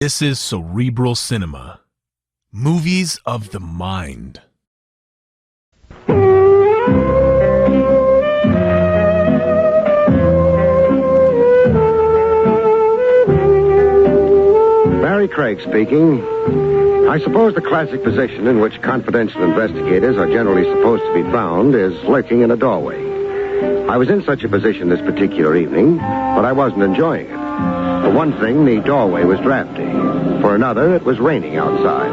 This is Cerebral Cinema. Movies of the mind. Barrie Craig speaking. I suppose the classic position in which confidential investigators are generally supposed to be found is lurking in a doorway. I was in such a position this particular evening, but I wasn't enjoying it. For one thing, the doorway was drafty. For another, it was raining outside.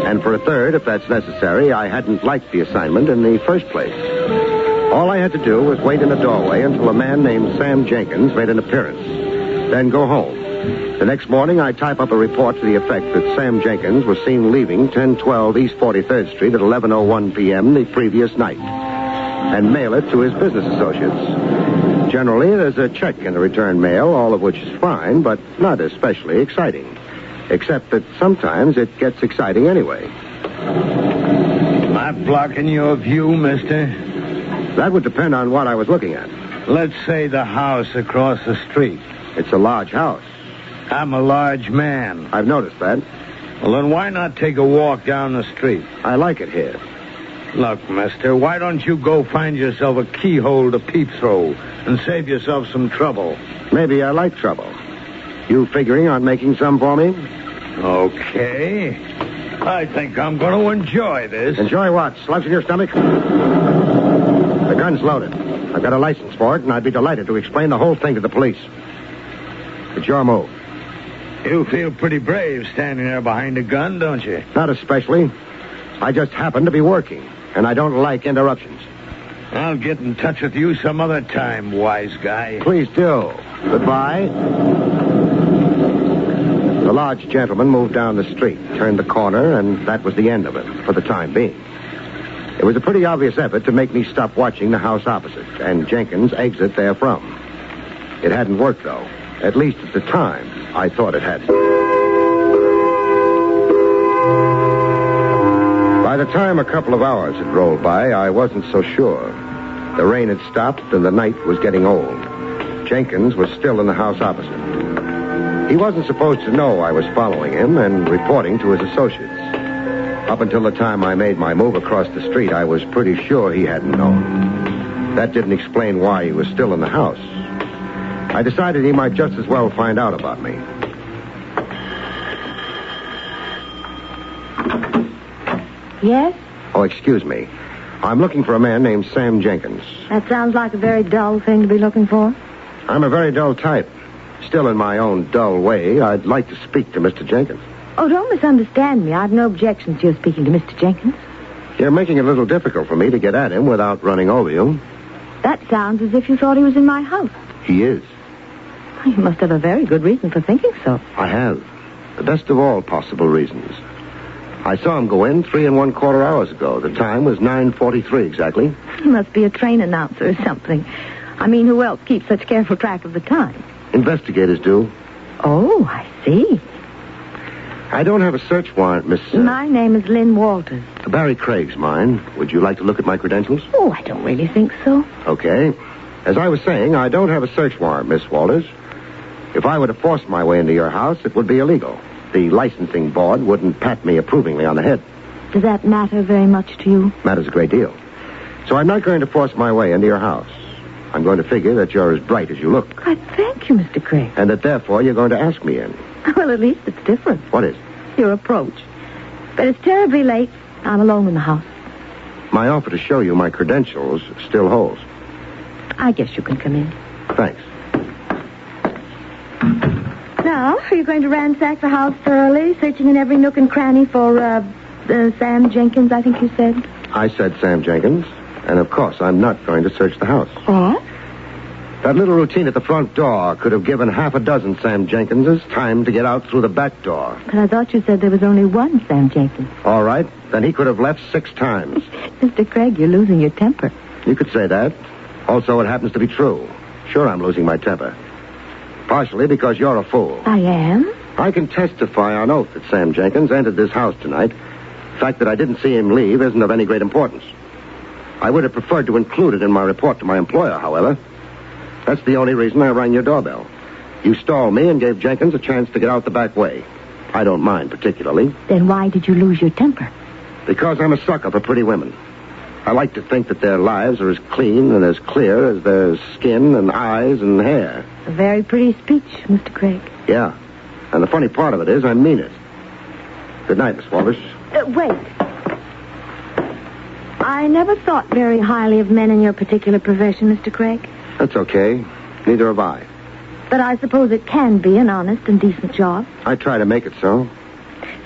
And for a third, if that's necessary, I hadn't liked the assignment in the first place. All I had to do was wait in the doorway until a man named Sam Jenkins made an appearance. Then go home. The next morning, I'd type up a report to the effect that Sam Jenkins was seen leaving 1012 East 43rd Street at 11:01 p.m. the previous night, and mail it to his business associates. Generally, there's a check in the return mail, all of which is fine, but not especially exciting. Except that sometimes it gets exciting anyway. Am I blocking your view, mister? That would depend on what I was looking at. Let's say the house across the street. It's a large house. I'm a large man. I've noticed that. Well, then why not take a walk down the street? I like it here. Look, mister, why don't you go find yourself a keyhole to peep through and save yourself some trouble? Maybe I like trouble. You figuring on making some for me? Okay. I think I'm going to enjoy this. Enjoy what? Slugs in your stomach? The gun's loaded. I've got a license for it, and I'd be delighted to explain the whole thing to the police. It's your move. You feel pretty brave standing there behind a gun, don't you? Not especially. I just happen to be working, and I don't like interruptions. I'll get in touch with you some other time, wise guy. Please do. Goodbye. The large gentleman moved down the street, turned the corner, and that was the end of it, for the time being. It was a pretty obvious effort to make me stop watching the house opposite, and Jenkins exit therefrom. It hadn't worked, though. At least at the time, I thought it had. By the time a couple of hours had rolled by, I wasn't so sure. The rain had stopped, and the night was getting old. Jenkins was still in the house opposite. He wasn't supposed to know I was following him and reporting to his associates. Up until the time I made my move across the street, I was pretty sure he hadn't known. That didn't explain why he was still in the house. I decided he might just as well find out about me. Yes? Oh, excuse me. I'm looking for a man named Sam Jenkins. That sounds like a very dull thing to be looking for. I'm a very dull type. Still, in my own dull way, I'd like to speak to Mr. Jenkins. Oh, don't misunderstand me. I've no objections to your speaking to Mr. Jenkins. You're making it a little difficult for me to get at him without running over you. That sounds as if you thought he was in my house. He is. You must have a very good reason for thinking so. I have. The best of all possible reasons. I saw him go in 3 1/4 hours ago. The time was 9:43 exactly. He must be a train announcer or something. I mean, who else keeps such careful track of the time? Investigators do. Oh, I see. I don't have a search warrant, Miss... My name is Lynn Wallace. Barrie Craig's mine. Would you like to look at my credentials? Oh, I don't really think so. Okay. As I was saying, I don't have a search warrant, Miss Walters. If I were to force my way into your house, it would be illegal. The licensing board wouldn't pat me approvingly on the head. Does that matter very much to you? Matters a great deal. So I'm not going to force my way into your house. I'm going to figure that you're as bright as you look. I thank you, Mr. Craig. And that therefore you're going to ask me in. Well, at least it's different. What is? Your approach. But it's terribly late. I'm alone in the house. My offer to show you my credentials still holds. I guess you can come in. Thanks. Now, are you going to ransack the house thoroughly, searching in every nook and cranny for, Sam Jenkins, I think you said? I said Sam Jenkins. And, of course, I'm not going to search the house. What? That little routine at the front door could have given half a dozen Sam Jenkinses time to get out through the back door. But I thought you said there was only one Sam Jenkins. All right. Then he could have left 6 times. Mr. Craig, you're losing your temper. You could say that. Also, it happens to be true. Sure, I'm losing my temper. Partially because you're a fool. I am? I can testify on oath that Sam Jenkins entered this house tonight. The fact that I didn't see him leave isn't of any great importance. I would have preferred to include it in my report to my employer, however. That's the only reason I rang your doorbell. You stalled me and gave Jenkins a chance to get out the back way. I don't mind particularly. Then why did you lose your temper? Because I'm a sucker for pretty women. I like to think that their lives are as clean and as clear as their skin and eyes and hair. A very pretty speech, Mr. Craig. Yeah. And the funny part of it is I mean it. Good night, Miss Wallace. Wait. I never thought very highly of men in your particular profession, Mr. Craig. That's okay. Neither have I. But I suppose it can be an honest and decent job. I try to make it so.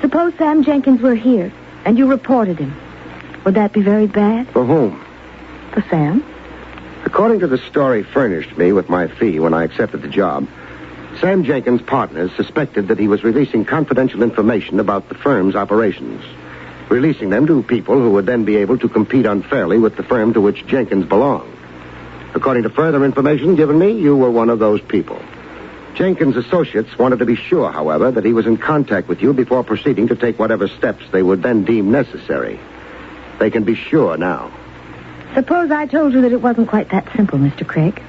Suppose Sam Jenkins were here, and you reported him. Would that be very bad? For whom? For Sam? According to the story furnished me with my fee when I accepted the job, Sam Jenkins' partners suspected that he was releasing confidential information about the firm's operations, releasing them to people who would then be able to compete unfairly with the firm to which Jenkins belonged. According to further information given me, you were one of those people. Jenkins' associates wanted to be sure, however, that he was in contact with you before proceeding to take whatever steps they would then deem necessary. They can be sure now. Suppose I told you that it wasn't quite that simple, Mr. Craig.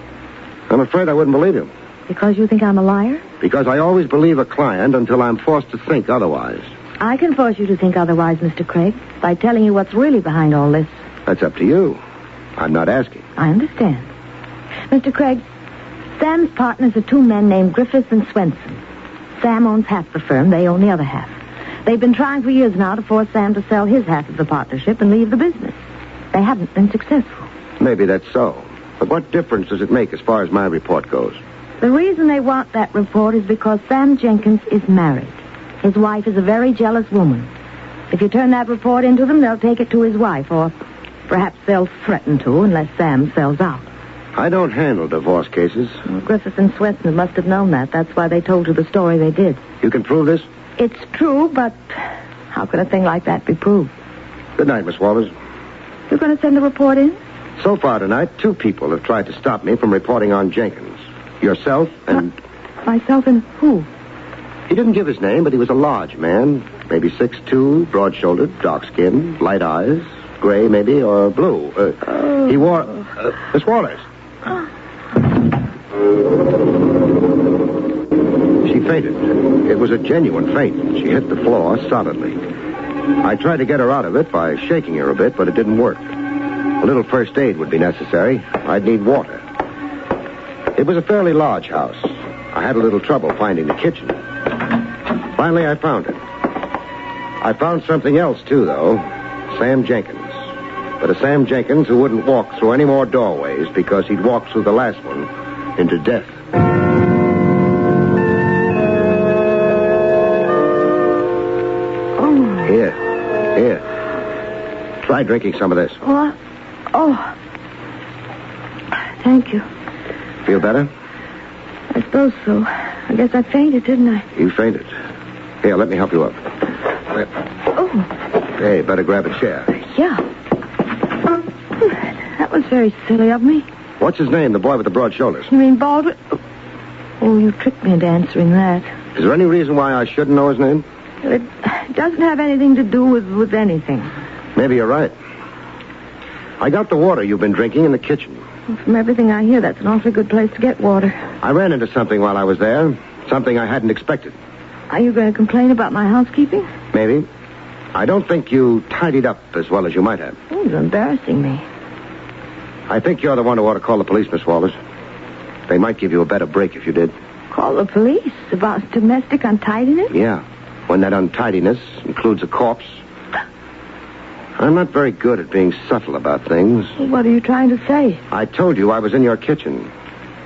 I'm afraid I wouldn't believe you. Because you think I'm a liar? Because I always believe a client until I'm forced to think otherwise. I can force you to think otherwise, Mr. Craig, by telling you what's really behind all this. That's up to you. I'm not asking. I understand. Mr. Craig, Sam's partners are two men named Griffiths and Swenson. Sam owns half the firm. They own the other half. They've been trying for years now to force Sam to sell his half of the partnership and leave the business. They haven't been successful. Maybe that's so. But what difference does it make as far as my report goes? The reason they want that report is because Sam Jenkins is married. His wife is a very jealous woman. If you turn that report into them, they'll take it to his wife, or perhaps they'll threaten to unless Sam sells out. I don't handle divorce cases. Well, Griffiths and Swenson must have known that. That's why they told you the story they did. You can prove this? It's true, but how can a thing like that be proved? Good night, Miss Wallace. You're going to send the report in? So far tonight, 2 people have tried to stop me from reporting on Jenkins. Yourself and... Myself and who? He didn't give his name, but he was a large man. Maybe 6'2", broad-shouldered, dark-skinned, light eyes, gray maybe, or blue. He wore... Miss Wallace. She fainted. It was a genuine faint. She hit the floor solidly. I tried to get her out of it by shaking her a bit, but it didn't work. A little first aid would be necessary. I'd need water. It was a fairly large house. I had a little trouble finding the kitchen. Finally, I found it. I found something else, too, though. Sam Jenkins. But a Sam Jenkins who wouldn't walk through any more doorways because he'd walked through the last one into death. Oh. Here. Try drinking some of this. What? Oh. Thank you. Feel better? I suppose so. I guess I fainted, didn't I? You fainted. Here, let me help you up. Oh. Hey, better grab a chair. Yeah. That was very silly of me. What's his name, the boy with the broad shoulders? You mean Baldwin? Oh, you tricked me into answering that. Is there any reason why I shouldn't know his name? It doesn't have anything to do with anything. Maybe you're right. I got the water you've been drinking in the kitchen. Well, from everything I hear, that's an awfully good place to get water. I ran into something while I was there. Something I hadn't expected. Are you going to complain about my housekeeping? Maybe. I don't think you tidied up as well as you might have. Oh, you're embarrassing me. I think you're the one who ought to call the police, Miss Wallace. They might give you a better break if you did. Call the police about domestic untidiness? Yeah, when that untidiness includes a corpse. I'm not very good at being subtle about things. What are you trying to say? I told you I was in your kitchen.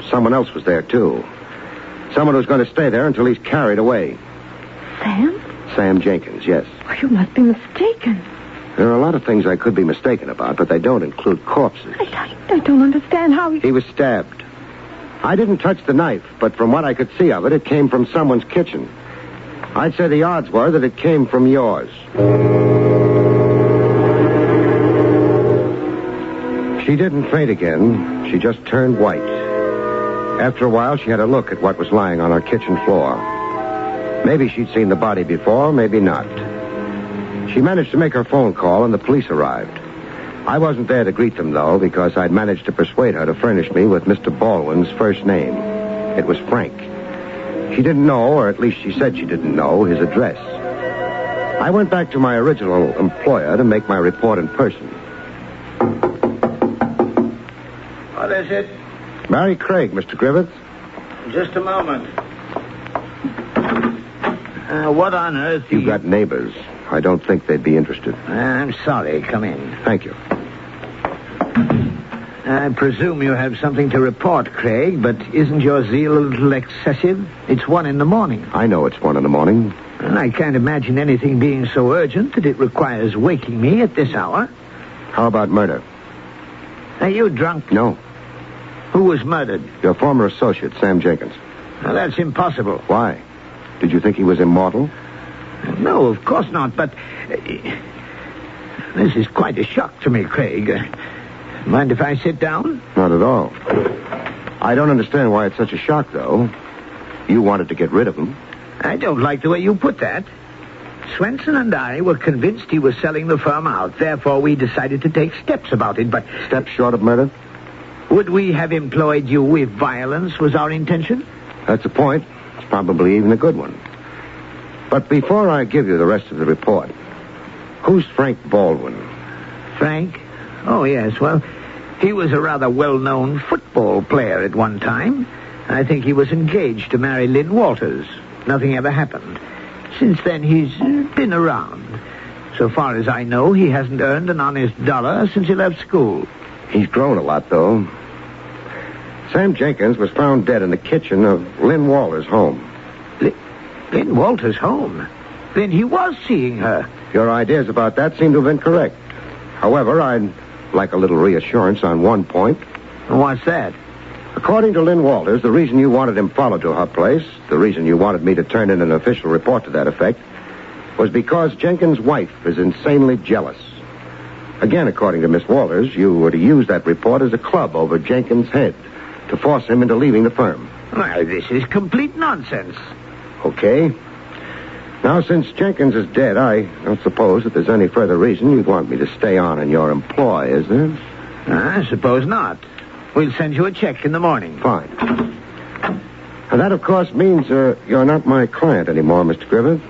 Someone else was there, too. Someone who's going to stay there until he's carried away. Sam? Sam Jenkins, yes. Oh, you must be mistaken. There are a lot of things I could be mistaken about, but they don't include corpses. I don't understand how He was stabbed. I didn't touch the knife, but from what I could see of it, it came from someone's kitchen. I'd say the odds were that it came from yours. She didn't faint again. She just turned white. After a while, she had a look at what was lying on our kitchen floor. Maybe she'd seen the body before, maybe not. She managed to make her phone call, and the police arrived. I wasn't there to greet them, though, because I'd managed to persuade her to furnish me with Mr. Baldwin's first name. It was Frank. She didn't know, or at least she said she didn't know, his address. I went back to my original employer to make my report in person. What is it? Barrie Craig, Mr. Griffiths. Just a moment. What on earth... You've got neighbors. I don't think they'd be interested. I'm sorry. Come in. Thank you. I presume you have something to report, Craig, but isn't your zeal a little excessive? It's 1 a.m. I know it's 1 a.m. And I can't imagine anything being so urgent that it requires waking me at this hour. How about murder? Are you drunk? No. Who was murdered? Your former associate, Sam Jenkins. Well, that's impossible. Why? Did you think he was immortal? No, of course not, but... this is quite a shock to me, Craig. Mind if I sit down? Not at all. I don't understand why it's such a shock, though. You wanted to get rid of him. I don't like the way you put that. Swenson and I were convinced he was selling the firm out. Therefore, we decided to take steps about it, but... Steps short of murder? Would we have employed you if violence was our intention? That's the point. It's probably even a good one. But before I give you the rest of the report, who's Frank Baldwin? Frank? Oh, yes. Well, he was a rather well-known football player at one time. I think he was engaged to marry Lynn Wallace. Nothing ever happened. Since then, he's been around. So far as I know, he hasn't earned an honest dollar since he left school. He's grown a lot, though. Sam Jenkins was found dead in the kitchen of Lynn Wallace's home. Lynn Wallace's home? Then he was seeing her. Your ideas about that seem to have been correct. However, I'd like a little reassurance on one point. What's that? According to Lynn Wallace, the reason you wanted him followed to her place, the reason you wanted me to turn in an official report to that effect, was because Jenkins' wife is insanely jealous. Again, according to Miss Wallace, you were to use that report as a club over Jenkins' head to force him into leaving the firm. Well, this is complete nonsense. Okay. Now, since Jenkins is dead, I don't suppose that there's any further reason you'd want me to stay on in your employ, is there? I suppose not. We'll send you a check in the morning. Fine. And that, of course, means you're not my client anymore, Mr. Griffith.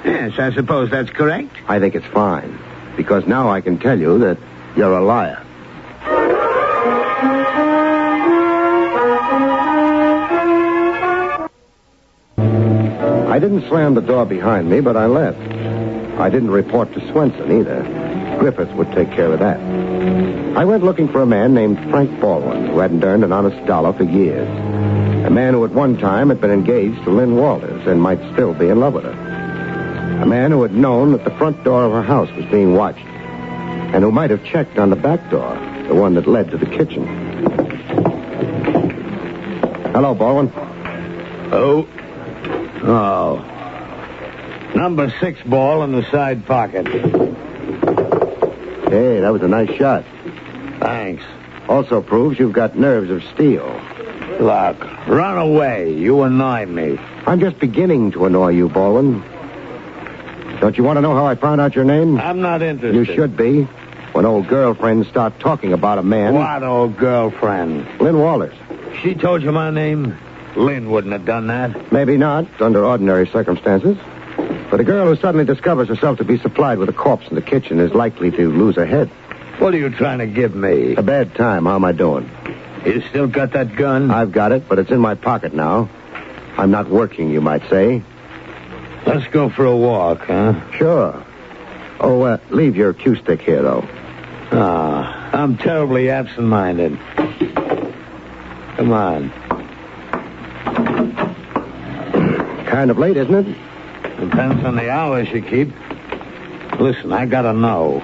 Yes, I suppose that's correct. I think it's fine, because now I can tell you that you're a liar. I didn't slam the door behind me, but I left. I didn't report to Swenson either. Griffiths would take care of that. I went looking for a man named Frank Baldwin, who hadn't earned an honest dollar for years. A man who at one time had been engaged to Lynn Wallace and might still be in love with her. A man who had known that the front door of her house was being watched, and who might have checked on the back door, the one that led to the kitchen. Hello, Baldwin. Oh. Number 6 ball in the side pocket. Hey, that was a nice shot. Thanks. Also proves you've got nerves of steel. Look, run away. You annoy me. I'm just beginning to annoy you, Baldwin. Don't you want to know how I found out your name? I'm not interested. You should be. When old girlfriends start talking about a man... What old girlfriend? Lynn Wallace. She told you my name? Lynn wouldn't have done that. Maybe not, under ordinary circumstances. But a girl who suddenly discovers herself to be supplied with a corpse in the kitchen is likely to lose her head. What are you trying to give me? A bad time. How am I doing? You still got that gun? I've got it, but it's in my pocket now. I'm not working, you might say. Let's go for a walk, huh? Sure. Oh, leave your cue stick here, though. I'm terribly absent-minded. Come on. Kind of late, isn't it? Depends on the hours you keep. Listen, I gotta know.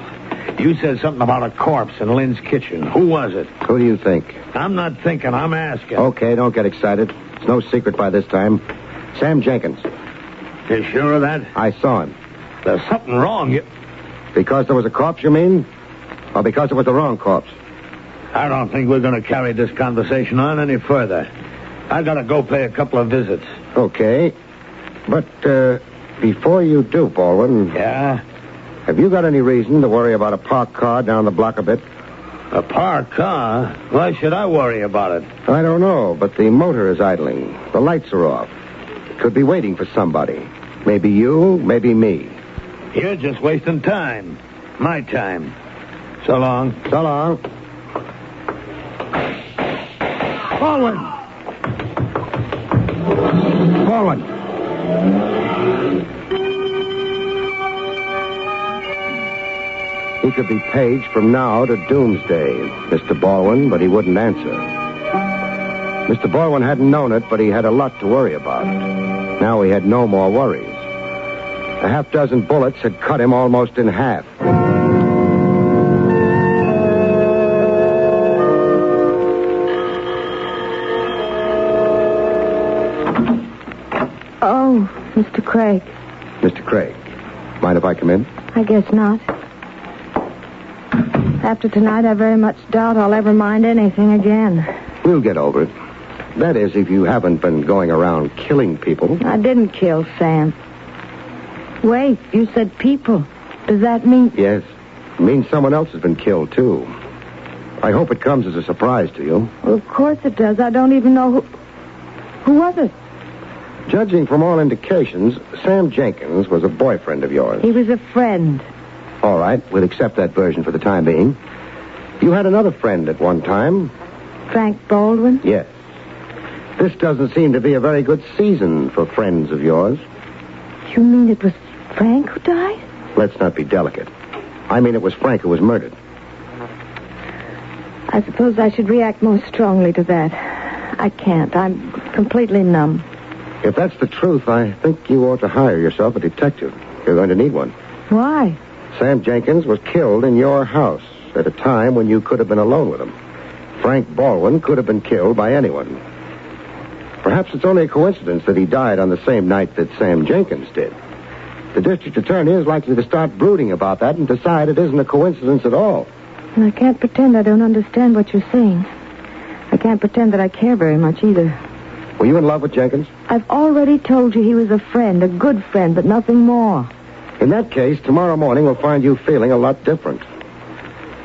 You said something about a corpse in Lynn's kitchen. Who was it? Who do you think? I'm not thinking, I'm asking. Okay, don't get excited. It's no secret by this time. Sam Jenkins. You sure of that? I saw him. There's something wrong. Because there was a corpse, you mean? Or because it was the wrong corpse? I don't think we're going to carry this conversation on any further. I gotta go pay a couple of visits. Okay. But, before you do, Baldwin... Yeah? Have you got any reason to worry about a parked car down the block a bit? A parked car? Why should I worry about it? I don't know, but the motor is idling. The lights are off. Could be waiting for somebody. Maybe you, maybe me. You're just wasting time. My time. So long. So long. Baldwin! Baldwin! He could be paged from now to doomsday, Mr. Baldwin, but he wouldn't answer. Mr. Baldwin hadn't known it, but he had a lot to worry about. Now he had no more worries. A half-dozen bullets had cut him almost in half. Oh, Mr. Craig. Mr. Craig, mind if I come in? I guess not. After tonight, I very much doubt I'll ever mind anything again. We'll get over it. That is, if you haven't been going around killing people. I didn't kill Sam. Wait, you said people. Does that mean... Yes. It means someone else has been killed, too. I hope it comes as a surprise to you. Well, of course it does. I don't even know who... Who was it? Judging from all indications, Sam Jenkins was a boyfriend of yours. He was a friend. All right, we'll accept that version for the time being. You had another friend at one time. Frank Baldwin? Yes. This doesn't seem to be a very good season for friends of yours. You mean it was Frank who died? Let's not be delicate. I mean it was Frank who was murdered. I suppose I should react more strongly to that. I can't. I'm completely numb. If that's the truth, I think you ought to hire yourself a detective. You're going to need one. Why? Sam Jenkins was killed in your house at a time when you could have been alone with him. Frank Baldwin could have been killed by anyone. Perhaps it's only a coincidence that he died on the same night that Sam Jenkins did. The district attorney is likely to start brooding about that and decide it isn't a coincidence at all. And I can't pretend I don't understand what you're saying. I can't pretend that I care very much either. Were you in love with Jenkins? I've already told you he was a friend, a good friend, but nothing more. In that case, tomorrow morning we'll find you feeling a lot different.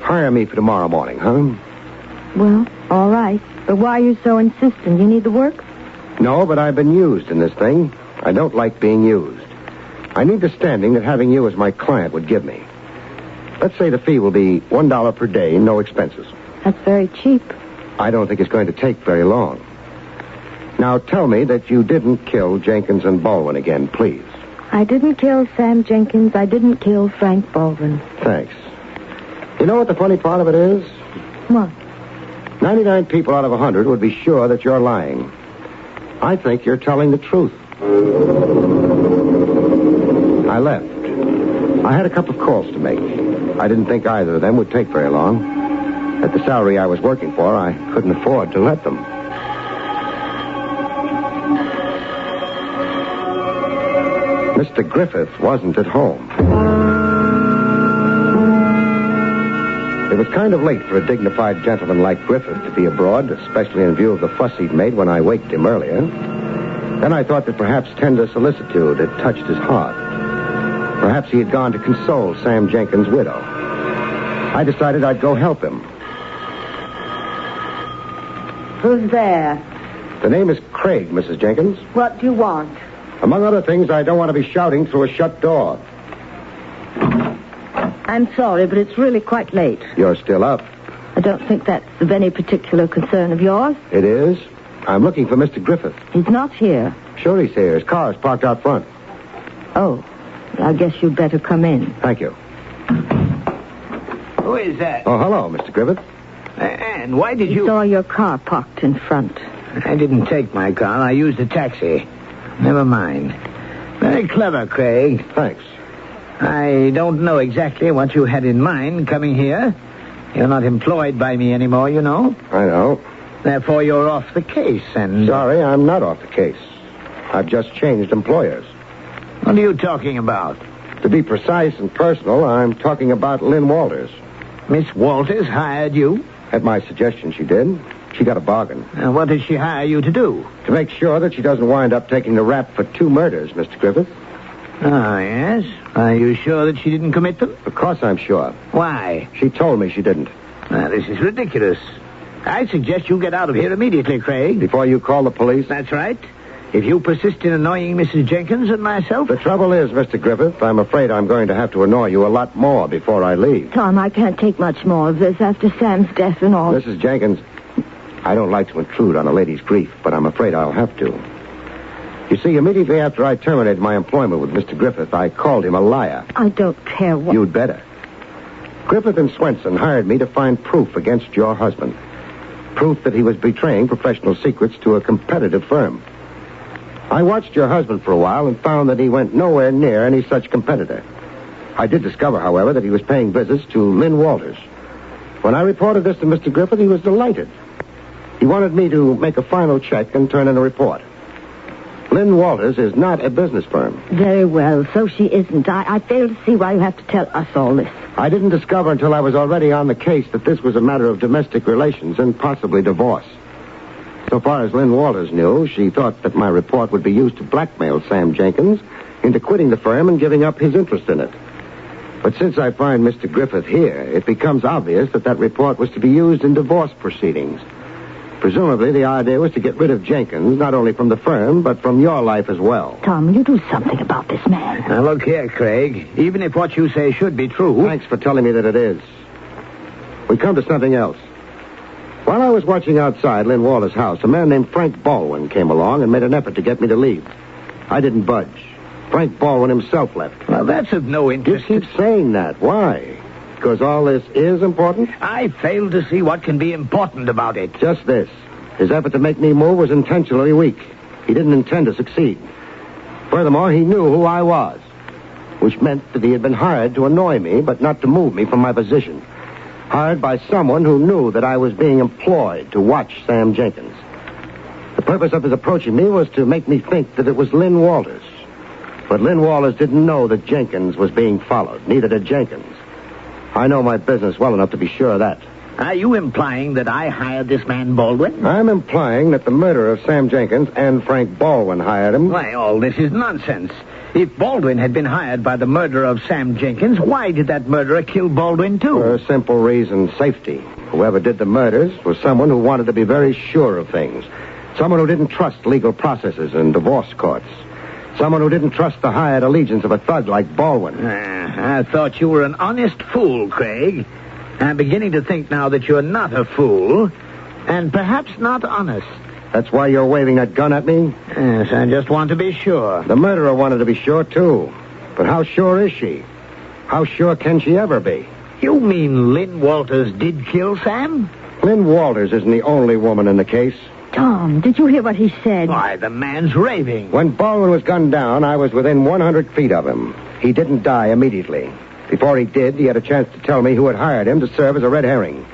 Hire me for tomorrow morning, huh? Well, all right. But why are you so insistent? You need the work? No, but I've been used in this thing. I don't like being used. I need the standing that having you as my client would give me. Let's say the fee will be $1 per day, no expenses. That's very cheap. I don't think it's going to take very long. Now tell me that you didn't kill Jenkins and Baldwin again, please. I didn't kill Sam Jenkins. I didn't kill Frank Baldwin. Thanks. You know what the funny part of it is? What? 99 people out of 100 would be sure that you're lying. I think you're telling the truth. I left. I had a couple of calls to make. I didn't think either of them would take very long. At the salary I was working for, I couldn't afford to let them. Mr. Griffith wasn't at home. It was kind of late for a dignified gentleman like Griffith to be abroad, especially in view of the fuss he'd made when I waked him earlier. Then I thought that perhaps tender solicitude had touched his heart. Perhaps he had gone to console Sam Jenkins' widow. I decided I'd go help him. Who's there? The name is Craig, Mrs. Jenkins. What do you want? Among other things, I don't want to be shouting through a shut door. I'm sorry, but it's really quite late. You're still up. I don't think that's of any particular concern of yours. It is. I'm looking for Mr. Griffith. He's not here. Sure he's here. His car is parked out front. Oh, I guess you'd better come in. Thank you. Who is that? Oh, hello, Mr. Griffith. And why did We you... saw your car parked in front. I didn't take my car. I used a taxi. Never mind. Very clever, Craig. Thanks. I don't know exactly what you had in mind coming here. You're not employed by me anymore, you know. I know. Therefore, you're off the case, and... Sorry, I'm not off the case. I've just changed employers. What are you talking about? To be precise and personal, I'm talking about Lynn Walters. Miss Walters hired you? At my suggestion, she did. She got a bargain. What did she hire you to do? To make sure that she doesn't wind up taking the rap for 2 murders, Mr. Griffith. Ah, yes? Are you sure that she didn't commit them? Of course I'm sure. Why? She told me she didn't. This is ridiculous. I suggest you get out of here immediately, Craig. Before you call the police? That's right. If you persist in annoying Mrs. Jenkins and myself... The trouble is, Mr. Griffith, I'm afraid I'm going to have to annoy you a lot more before I leave. Tom, I can't take much more of this after Sam's death and all. Mrs. Jenkins, I don't like to intrude on a lady's grief, but I'm afraid I'll have to. You see, immediately after I terminated my employment with Mr. Griffith, I called him a liar. I don't care what... You'd better. Griffith and Swenson hired me to find proof against your husband. Proof that he was betraying professional secrets to a competitive firm. I watched your husband for a while and found that he went nowhere near any such competitor. I did discover, however, that he was paying visits to Lynn Walters. When I reported this to Mr. Griffith, he was delighted. He wanted me to make a final check and turn in a report. Lynn Walters is not a business firm. Very well, so she isn't. I fail to see why you have to tell us all this. I didn't discover until I was already on the case that this was a matter of domestic relations and possibly divorce. So far as Lynn Walters knew, she thought that my report would be used to blackmail Sam Jenkins into quitting the firm and giving up his interest in it. But since I find Mr. Griffith here, it becomes obvious that that report was to be used in divorce proceedings. Presumably, the idea was to get rid of Jenkins, not only from the firm, but from your life as well. Tom, you do something about this man. Now, look here, Craig. Even if what you say should be true... Thanks for telling me that it is. We come to something else. While I was watching outside Lynn Walters' house, a man named Frank Baldwin came along and made an effort to get me to leave. I didn't budge. Frank Baldwin himself left. Well, that's of no You interest. keep saying that. Why? Because all this is important? I fail to see what can be important about it. Just this. His effort to make me move was intentionally weak. He didn't intend to succeed. Furthermore, he knew who I was, which meant that he had been hired to annoy me, but not to move me from my position. Hired by someone who knew that I was being employed to watch Sam Jenkins. The purpose of his approaching me was to make me think that it was Lynn Walters. But Lynn Walters didn't know that Jenkins was being followed. Neither did Jenkins. I know my business well enough to be sure of that. Are you implying that I hired this man Baldwin? I'm implying that the murder of Sam Jenkins and Frank Baldwin hired him. Why, all this is nonsense. If Baldwin had been hired by the murderer of Sam Jenkins, why did that murderer kill Baldwin, too? For a simple reason, safety. Whoever did the murders was someone who wanted to be very sure of things. Someone who didn't trust legal processes and divorce courts. Someone who didn't trust the hired allegiance of a thug like Baldwin. I thought you were an honest fool, Craig. I'm beginning to think now that you're not a fool, and perhaps not honest. That's why you're waving that gun at me? Yes, I just want to be sure. The murderer wanted to be sure, too. But how sure is she? How sure can she ever be? You mean Lynn Walters did kill Sam? Lynn Walters isn't the only woman in the case. Tom, did you hear what he said? Why, the man's raving. When Baldwin was gunned down, I was within 100 feet of him. He didn't die immediately. Before he did, he had a chance to tell me who had hired him to serve as a red herring.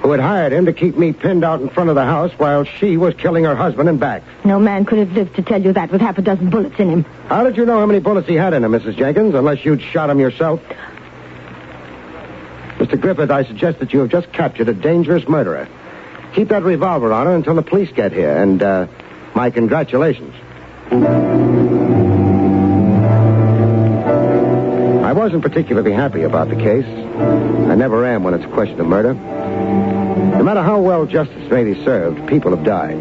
Who had hired him to keep me pinned out in front of the house while she was killing her husband and back. No man could have lived to tell you that with half a dozen bullets in him. How did you know how many bullets he had in him, Mrs. Jenkins, unless you'd shot him yourself? Mr. Griffith, I suggest that you have just captured a dangerous murderer. Keep that revolver on her until the police get here, and, my congratulations. I wasn't particularly happy about the case. I never am when it's a question of murder. No matter how well justice may be served, people have died.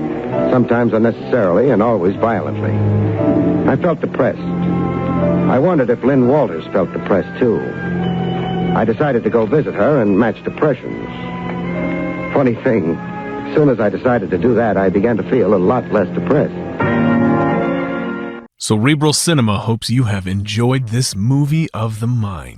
Sometimes unnecessarily and always violently. I felt depressed. I wondered if Lynn Walters felt depressed, too. I decided to go visit her and match depressions. Funny thing, as soon as I decided to do that, I began to feel a lot less depressed. Cerebral Cinema hopes you have enjoyed this movie of the mind.